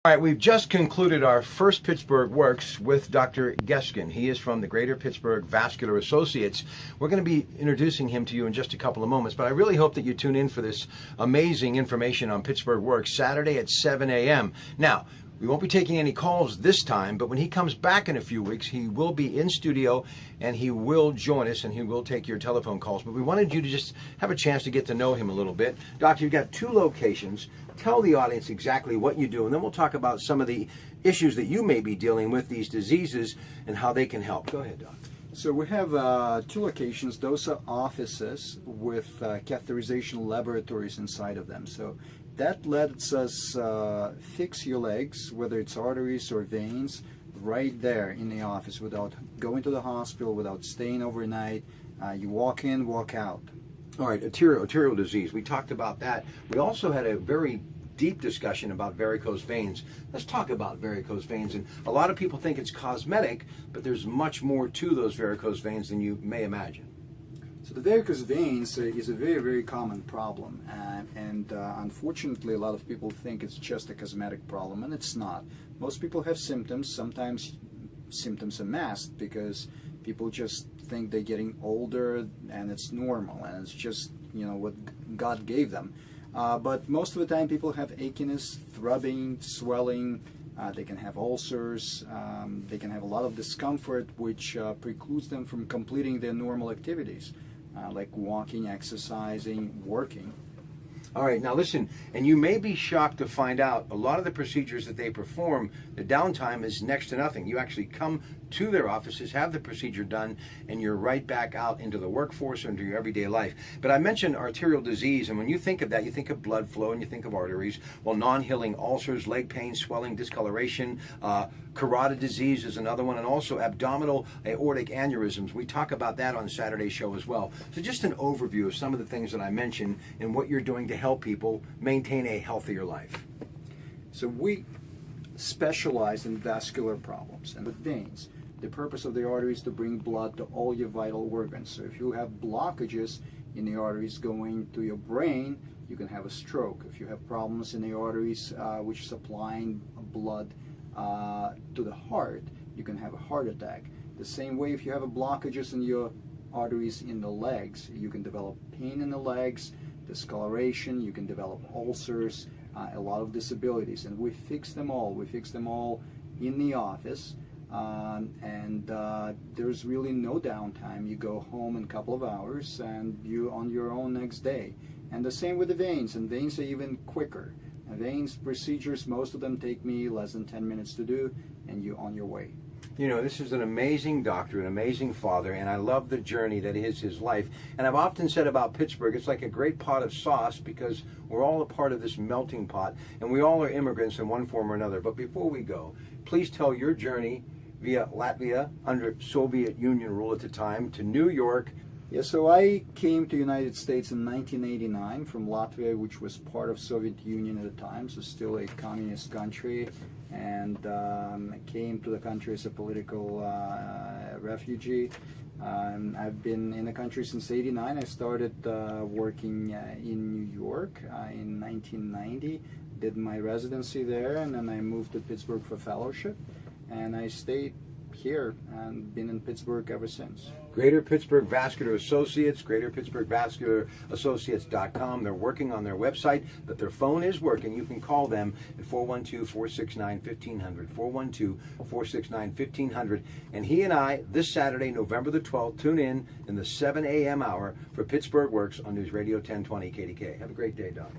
All right, we've just concluded our first Pittsburgh Works with Dr. Geskin. He is from the Greater Pittsburgh Vascular Associates. We're going to be introducing him to you in just a couple of moments, but I really hope that you tune in for this amazing information on Pittsburgh Works Saturday at 7 a.m. Now, we won't be taking any calls this time, but when he comes back in a few weeks, he will be in studio and he will join us and he will take your telephone calls. But we wanted you to just have a chance to get to know him a little bit. Doctor, you've got 2 locations. Tell the audience exactly what you do, and then we'll talk about some of the issues that you may be dealing with, these diseases, and how they can help. Go ahead, Doc. So we have 2 locations. Those are offices with catheterization laboratories inside of them. So that lets us fix your legs, whether it's arteries or veins, right there in the office without going to the hospital, without staying overnight. You walk in, walk out. All right, arterial disease. We talked about that. We also had a very deep discussion about varicose veins. Let's talk about varicose veins. And a lot of people think it's cosmetic, but there's much more to those varicose veins than you may imagine. So the varicose veins is a very, very common problem, and unfortunately a lot of people think it's just a cosmetic problem, and it's not. Most people have symptoms. Sometimes symptoms are masked because people just think they're getting older and it's normal and it's just, you know, what God gave them. But most of the time people have achiness, throbbing, swelling. They can have ulcers. They can have a lot of discomfort which precludes them from completing their normal activities. Like walking, exercising, working. All right, now listen, and you may be shocked to find out a lot of the procedures that they perform, the downtime is next to nothing. You actually come to their offices, have the procedure done, and you're right back out into the workforce or into your everyday life. But I mentioned arterial disease, and when you think of that, you think of blood flow and you think of arteries. Well, non-healing ulcers, leg pain, swelling, discoloration, carotid disease is another one, and also abdominal aortic aneurysms. We talk about that on Saturday's show as well. So just an overview of some of the things that I mentioned and what you're doing to help people maintain a healthier life. So we specialize in vascular problems and with veins. The purpose of the artery is to bring blood to all your vital organs. So if you have blockages in the arteries going to your brain, you can have a stroke. If you have problems in the arteries which are supplying blood to the heart, you can have a heart attack. The same way, if you have blockages in your arteries in the legs, you can develop pain in the legs, discoloration, you can develop ulcers, a lot of disabilities, and we fix them all. We fix them all in the office, and there's really no downtime. You go home in a couple of hours and you're on your own next day. And the same with the veins, and veins are even quicker. And veins procedures, most of them take me less than 10 minutes to do, and you're on your way. You know, this is an amazing doctor, an amazing father, and I love the journey that is his life. And I've often said about Pittsburgh, it's like a great pot of sauce because we're all a part of this melting pot, and we all are immigrants in one form or another. But before we go, please tell your journey via Latvia, under Soviet Union rule at the time, to New York. Yeah, so I came to the United States in 1989 from Latvia, which was part of Soviet Union at the time, so still a communist country, and I came to the country as a political refugee. I've been in the country since '89. I started working in New York in 1990, did my residency there, and then I moved to Pittsburgh for fellowship, and I stayed here and been in Pittsburgh ever since. Greater Pittsburgh Vascular Associates, greaterpittsburghvascularsociates.com. They're working on their website, but their phone is working. You can call them at 412-469-1500, 412-469-1500. And he and I, this Saturday, November the 12th, tune in the 7 a.m. hour for Pittsburgh Works on News Radio 1020 KDK. Have a great day, Doc.